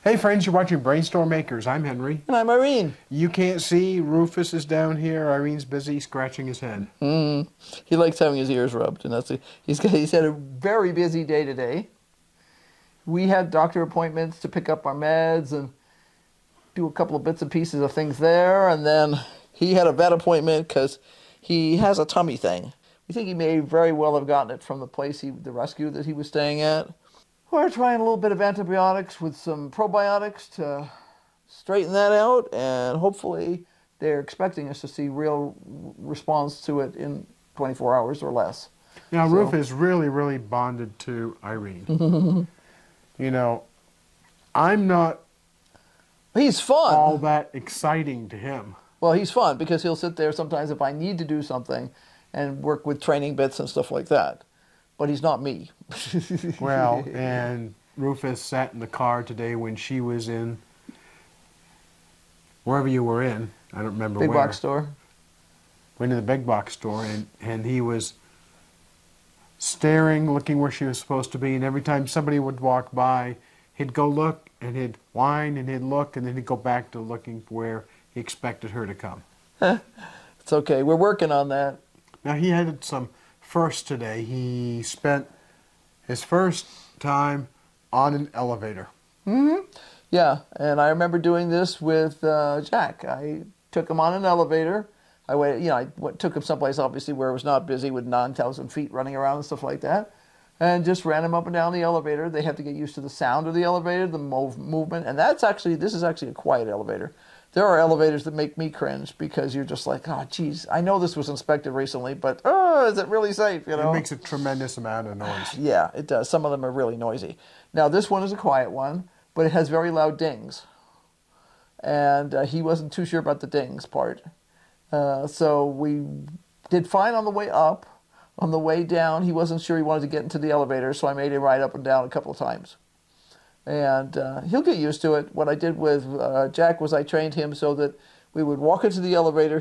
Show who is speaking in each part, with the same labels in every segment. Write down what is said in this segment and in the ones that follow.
Speaker 1: Hey friends, you're watching BrainStormAcres. I'm Henry.
Speaker 2: And I'm Irene.
Speaker 1: You can't see, Rufus is down here. Irene's busy scratching his head.
Speaker 2: He likes having his ears rubbed, and he's had a very busy day today. We had doctor appointments to pick up our meds and do a couple of bits and pieces of things there, and then he had a vet appointment because he has a tummy thing. We think he may very well have gotten it from the rescue that he was staying at. We're trying a little bit of antibiotics with some probiotics to straighten that out, and hopefully they're expecting us to see real response to it in 24 hours or less.
Speaker 1: Now, Rufus really bonded to Irene. You know, I'm not
Speaker 2: He's fun.
Speaker 1: all that exciting to him.
Speaker 2: Well, he's fun because he'll sit there sometimes if I need to do something and work with training bits and stuff like that. But he's not me.
Speaker 1: Well, and Rufus sat in the car today when she was in, wherever you were in, I don't remember where.
Speaker 2: Big box store.
Speaker 1: Went to the big box store, and he was staring, looking where she was supposed to be, and every time somebody would walk by, he'd go look, and he'd whine, and he'd look, and then he'd go back to looking for where he expected her to come.
Speaker 2: It's okay. We're working on that.
Speaker 1: Now, he had some first today. He spent his first time on an elevator.
Speaker 2: Yeah, and I remember doing this with Jack. I took him on an elevator. I took him someplace obviously where it was not busy with 9,000 feet running around and stuff like that, and just ran him up and down the elevator. They have to get used to the sound of the elevator, the movement, and this is actually a quiet elevator. There are elevators that make me cringe because you're just like, oh, geez, I know this was inspected recently, but is it really safe? You know,
Speaker 1: It makes a tremendous amount of noise.
Speaker 2: Yeah, it does. Some of them are really noisy. Now, this one is a quiet one, but it has very loud dings. And he wasn't too sure about the dings part. So we did fine on the way up. On the way down, he wasn't sure he wanted to get into the elevator, so I made him ride up and down a couple of times. And he'll get used to it. What I did with Jack was I trained him so that we would walk into the elevator.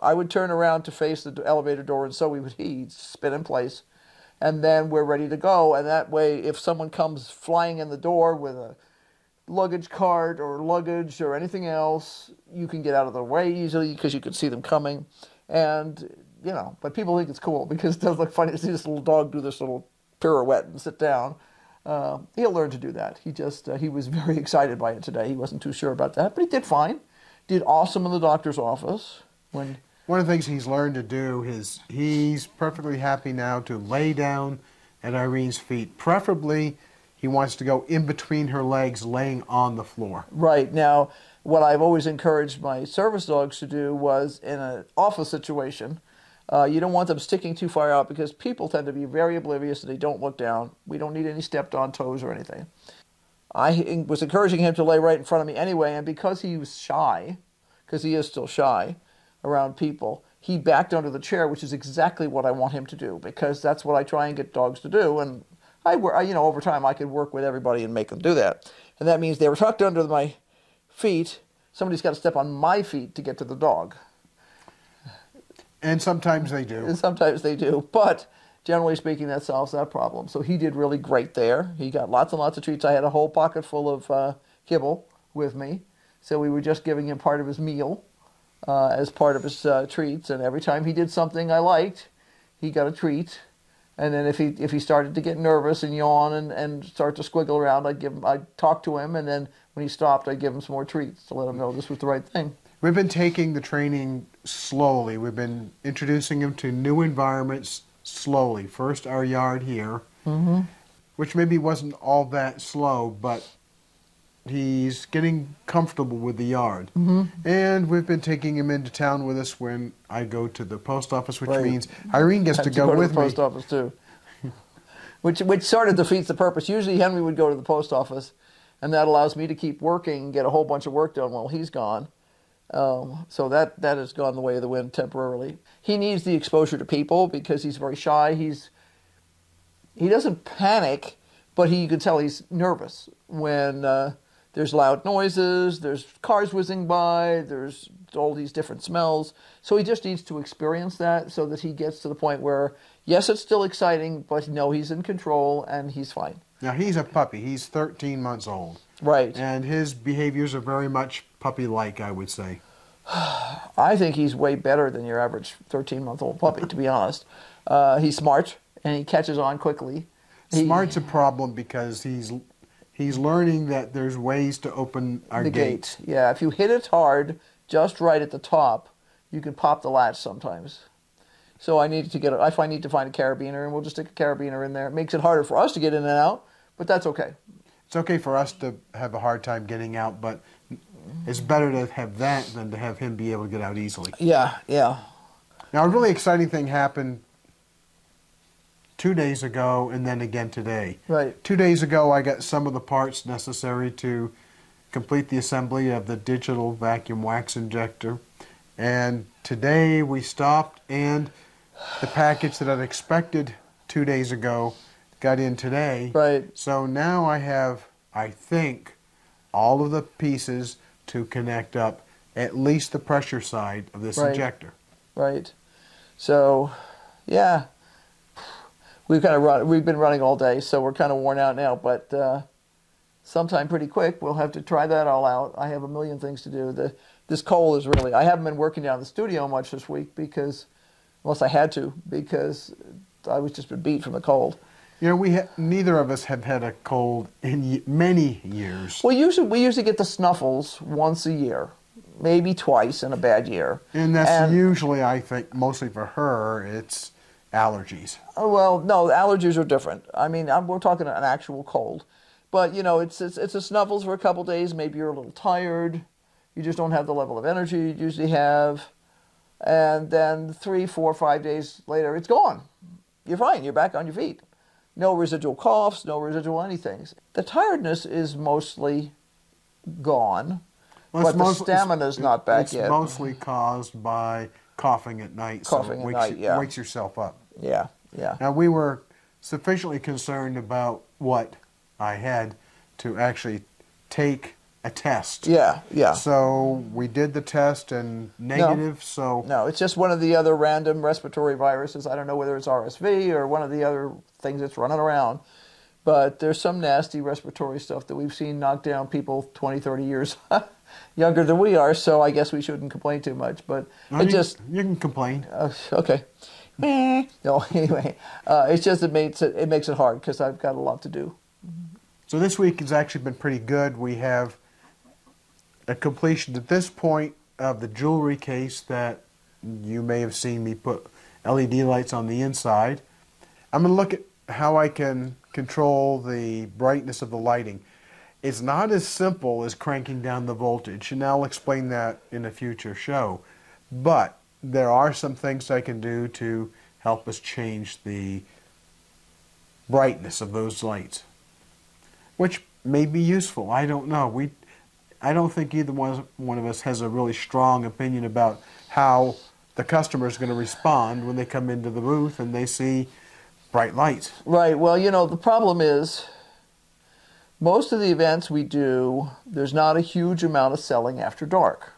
Speaker 2: I would turn around to face the elevator door, and so he'd spin in place. And then we're ready to go. And that way, if someone comes flying in the door with a luggage cart or luggage or anything else, you can get out of the way easily because you can see them coming. And, but people think it's cool because it does look funny to see this little dog do this little pirouette and sit down. He'll learn to do that. He was very excited by it today. He wasn't too sure about that, but he did fine. Did awesome in the doctor's office.
Speaker 1: One of the things he's learned to do is he's perfectly happy now to lay down at Irene's feet. Preferably, he wants to go in between her legs, laying on the floor.
Speaker 2: Right. Now, what I've always encouraged my service dogs to do was in an office situation, you don't want them sticking too far out because people tend to be very oblivious and they don't look down. We don't need any stepped-on toes or anything. I was encouraging him to lay right in front of me anyway, and because he was shy, because he is still shy around people, he backed under the chair, which is exactly what I want him to do because that's what I try and get dogs to do. And over time I could work with everybody and make them do that. And that means they were tucked under my feet. Somebody's got to step on my feet to get to the dog.
Speaker 1: And sometimes they do.
Speaker 2: And sometimes they do, but generally speaking, that solves that problem. So he did really great there. He got lots and lots of treats. I had a whole pocket full of kibble with me, so we were just giving him part of his meal as part of his treats. And every time he did something I liked, he got a treat. And then if he started to get nervous and yawn and start to squiggle around, I'd talk to him, and then when he stopped, I'd give him some more treats to let him know this was the right thing.
Speaker 1: We've been taking the training slowly. We've been introducing him to new environments slowly. First, our yard here, which maybe wasn't all that slow, but he's getting comfortable with the yard. And we've been taking him into town with us when I go to the post office, which means Irene gets to go with me.
Speaker 2: Post office too, which sort of defeats the purpose. Usually Henry would go to the post office, and that allows me to keep working and get a whole bunch of work done while he's gone. So that has gone the way of the wind temporarily. He needs the exposure to people because he's very shy. He doesn't panic, but you can tell he's nervous when there's loud noises, there's cars whizzing by, there's all these different smells. So he just needs to experience that so that he gets to the point where, yes, it's still exciting, but no, he's in control and he's fine.
Speaker 1: Now, he's a puppy. He's 13 months old.
Speaker 2: Right.
Speaker 1: And his behaviors are very much puppy-like, I would say.
Speaker 2: I think he's way better than your average 13-month-old puppy, to be honest. He's smart, and he catches on quickly.
Speaker 1: Smart's a problem because he's learning that there's ways to open our gate.
Speaker 2: Yeah, if you hit it hard, just right at the top, you can pop the latch sometimes. So I need to find a carabiner, and we'll just stick a carabiner in there. It makes it harder for us to get in and out, but that's okay.
Speaker 1: It's okay for us to have a hard time getting out, but it's better to have that than to have him be able to get out easily.
Speaker 2: Yeah, yeah.
Speaker 1: Now, a really exciting thing happened 2 days ago and then again today.
Speaker 2: Right.
Speaker 1: 2 days ago, I got some of the parts necessary to complete the assembly of the digital vacuum wax injector. And today we stopped, and the package that I'd expected 2 days ago got in today.
Speaker 2: Right.
Speaker 1: So now I have, I think, all of the pieces to connect up at least the pressure side of this injector.
Speaker 2: Right. So, yeah, we've been running all day, so we're kind of worn out now. But sometime pretty quick, we'll have to try that all out. I have a million things to do. This cold is really. I haven't been working down the studio much this week because, unless I had to, because I was just been beat from the cold.
Speaker 1: You know, neither of us have had a cold in many years.
Speaker 2: Well, we usually get the snuffles once a year, maybe twice in a bad year.
Speaker 1: And that's usually, I think, mostly for her, it's allergies.
Speaker 2: Well, no, allergies are different. I mean, we're talking an actual cold. But, you know, it's a snuffles for a couple days. Maybe you're a little tired. You just don't have the level of energy you usually have. And then 3, 4, 5 days later, it's gone. You're fine. You're back on your feet. No residual coughs, no residual anything. The tiredness is mostly gone, but the stamina's not back yet.
Speaker 1: It's mostly caused by coughing at night.
Speaker 2: Coughing at night, yeah.
Speaker 1: Wakes yourself up.
Speaker 2: Yeah, yeah.
Speaker 1: Now, we were sufficiently concerned about what I had to actually take a test.
Speaker 2: Yeah, yeah.
Speaker 1: So we did the test and negative,
Speaker 2: No, it's just one of the other random respiratory viruses. I don't know whether it's RSV or one of the other things that's running around. But there's some nasty respiratory stuff that we've seen knock down people 20, 30 years younger than we are, so I guess we shouldn't complain too much. But you
Speaker 1: can complain.
Speaker 2: Okay. No, anyway, it's just it makes it hard because I've got a lot to do.
Speaker 1: So this week has actually been pretty good. We have a completion at this point of the jewelry case that you may have seen me put LED lights on the inside. I'm going to look at how I can control the brightness of the lighting. It's not as simple as cranking down the voltage, and I'll explain that in a future show. But there are some things I can do to help us change the brightness of those lights, which may be useful. I don't know. I don't think either one of us has a really strong opinion about how the customer is going to respond when they come into the booth and they see bright lights.
Speaker 2: Right. Well, you know, the problem is most of the events we do, there's not a huge amount of selling after dark.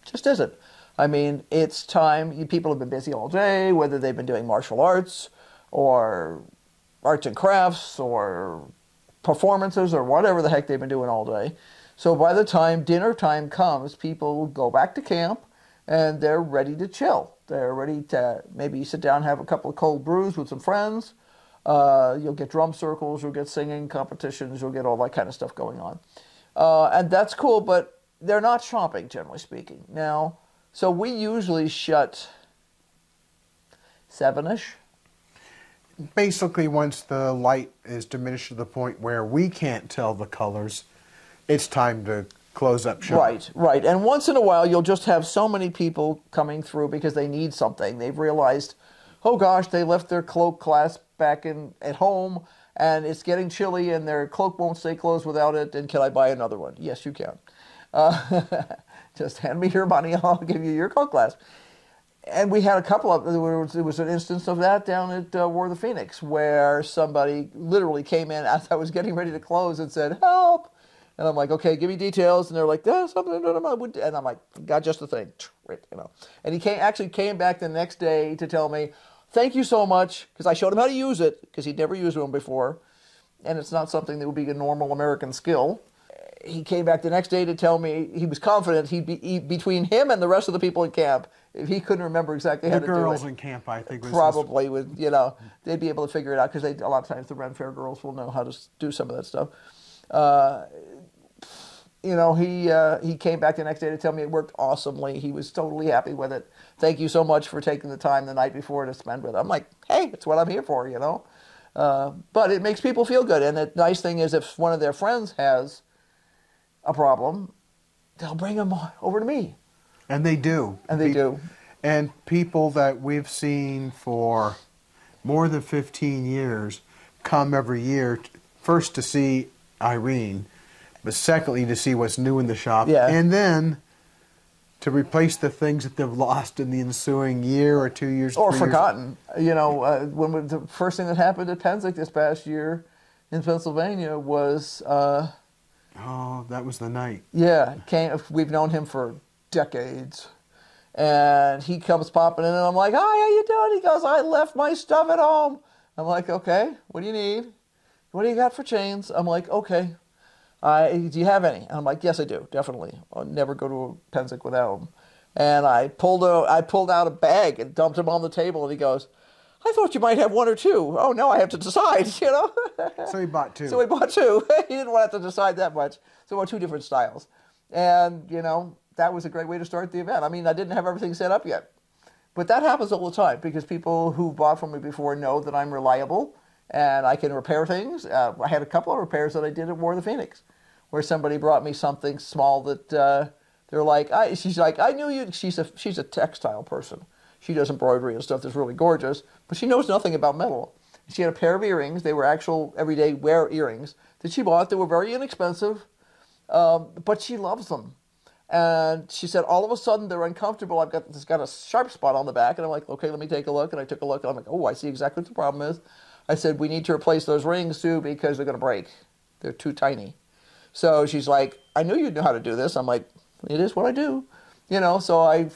Speaker 2: Just isn't. I mean, it's time. People have been busy all day, whether they've been doing martial arts or arts and crafts or performances or whatever the heck they've been doing all day. So by the time dinner time comes, people go back to camp and they're ready to chill. They're ready to maybe sit down and have a couple of cold brews with some friends. You'll get drum circles, you'll get singing competitions, you'll get all that kind of stuff going on. And that's cool, but they're not shopping, generally speaking. Now, so we usually shut 7-ish.
Speaker 1: Basically, once the light is diminished to the point where we can't tell the colors, it's time to close up shop.
Speaker 2: Right, right. And once in a while, you'll just have so many people coming through because they need something. They've realized, oh gosh, they left their cloak clasp back at home, and it's getting chilly, and their cloak won't stay closed without it, and can I buy another one? Yes, you can. Just hand me your money, I'll give you your cloak clasp. And we had a couple of, there was an instance of that down at War of the Phoenix, where somebody literally came in as I was getting ready to close and said, help! And I'm like, okay, give me details. And they're like, there's something. And I'm like, got just the thing. You know. And he actually came back the next day to tell me, thank you so much, because I showed him how to use it, because he'd never used one before. and it's not something that would be a normal American skill. He came back the next day to tell me he was confident between him and the rest of the people in camp, if he couldn't remember exactly how to do it.
Speaker 1: The girls in camp, I think,
Speaker 2: probably would, they'd be able to figure it out because a lot of times the Ren Fair girls will know how to do some of that stuff. He came back the next day to tell me it worked awesomely. He was totally happy with it. Thank you so much for taking the time the night before to spend with it. I'm like, hey, it's what I'm here for, But it makes people feel good. And the nice thing is if one of their friends has a problem, they'll bring them over to me.
Speaker 1: And they do. And people that we've seen for more than 15 years come every year, first to see Irene, but secondly to see what's new in the shop, and then to replace the things that they've lost in the ensuing year or 2 years.
Speaker 2: Or forgotten. When the first thing that happened at Penzic this past year in Pennsylvania was...
Speaker 1: that was the night.
Speaker 2: Yeah, we've known him for decades. And he comes popping in, and I'm like, hi, how you doing? He goes, I left my stuff at home. I'm like, okay, what do you need? What do you got for chains? I'm like, okay. Do you have any? And I'm like, yes, I do, definitely. I'll never go to a Penzic without them. And I pulled out a bag and dumped them on the table, and he goes, I thought you might have one or two. Oh, no, I have to decide,
Speaker 1: So he bought two.
Speaker 2: So he bought two. He didn't want to have to decide that much. So he bought two different styles. And, that was a great way to start the event. I mean, I didn't have everything set up yet. But that happens all the time because people who bought from me before know that I'm reliable and I can repair things. I had a couple of repairs that I did at War of the Phoenix where somebody brought me something small that they're like, she's like, I knew you. She's a textile person. She does embroidery and stuff that's really gorgeous, but she knows nothing about metal. She had a pair of earrings. They were actual everyday wear earrings that she bought. They were very inexpensive, but she loves them. And she said, all of a sudden, they're uncomfortable. It's got a sharp spot on the back. And I'm like, okay, let me take a look. And I took a look. And I'm like, oh, I see exactly what the problem is. I said, we need to replace those rings, too, because they're going to break. They're too tiny. So she's like, I knew you'd know how to do this. I'm like, it is what I do. So I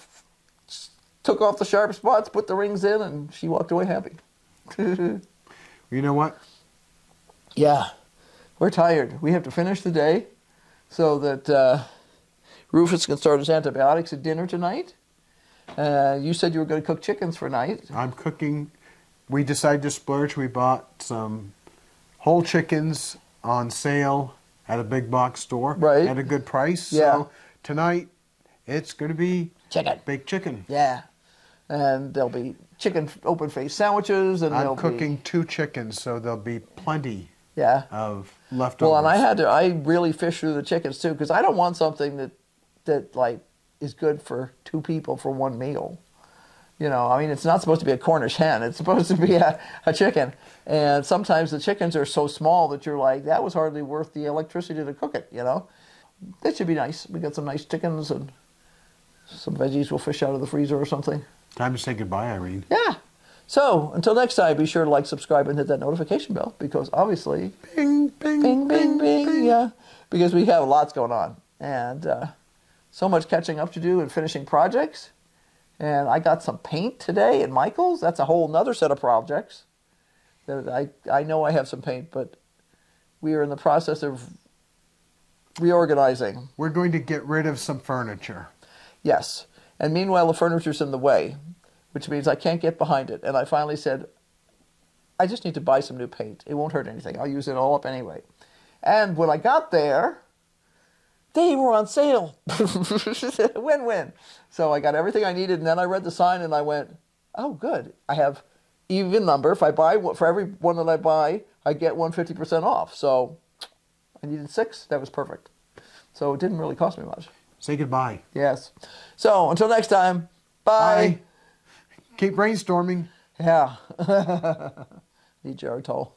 Speaker 2: took off the sharp spots, put the rings in, and she walked away happy.
Speaker 1: You know what?
Speaker 2: Yeah, we're tired. We have to finish the day so that... Rufous can start his antibiotics at dinner tonight. You said you were going to cook chickens for night.
Speaker 1: I'm cooking. We decided to splurge. We bought some whole chickens on sale at a big box store at a good price.
Speaker 2: Yeah.
Speaker 1: So tonight it's going to be baked chicken.
Speaker 2: Yeah. And there'll be chicken open-faced sandwiches. And
Speaker 1: I'm cooking 2 chickens, so there'll be plenty of leftovers.
Speaker 2: Well, and I really fish through the chickens too because I don't want something that like is good for 2 people for one meal. I mean, it's not supposed to be a Cornish hen. It's supposed to be a chicken. And sometimes the chickens are so small that you're like, that was hardly worth the electricity to cook it, That should be nice. We got some nice chickens and some veggies we'll fish out of the freezer or something.
Speaker 1: Time to say goodbye, Irene.
Speaker 2: Yeah. So, until next time, be sure to like, subscribe, and hit that notification bell because obviously...
Speaker 1: Bing, bing,
Speaker 2: bing, bing, bing,
Speaker 1: bing.
Speaker 2: yeah. Because we have lots going on. And... so much catching up to do and finishing projects. And I got some paint today at Michael's. That's a whole nother set of projects. That I know I have some paint, but we are in the process of reorganizing.
Speaker 1: We're going to get rid of some furniture.
Speaker 2: Yes. And meanwhile, the furniture's in the way, which means I can't get behind it. And I finally said, I just need to buy some new paint. It won't hurt anything. I'll use it all up anyway. And when I got there... they were on sale. Win-win. So I got everything I needed, and then I read the sign, and I went, oh, good. I have even number. If I buy, for every one that I buy, I get 50% off. So I needed 6. That was perfect. So it didn't really cost me much.
Speaker 1: Say goodbye.
Speaker 2: Yes. So until next time, bye.
Speaker 1: Keep brainstorming.
Speaker 2: Yeah. Need Geritol.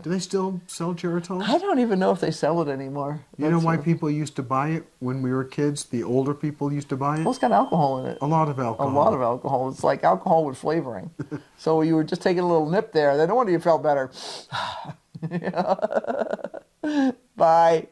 Speaker 1: Do they still sell Geritol?
Speaker 2: I don't even know if they sell it anymore.
Speaker 1: You know why people used to buy it when we were kids? The older people used to buy it?
Speaker 2: Well, it's got alcohol in it.
Speaker 1: A lot of alcohol.
Speaker 2: A lot of alcohol. It's like alcohol with flavoring. So you were just taking a little nip there. No wonder you felt better. Bye.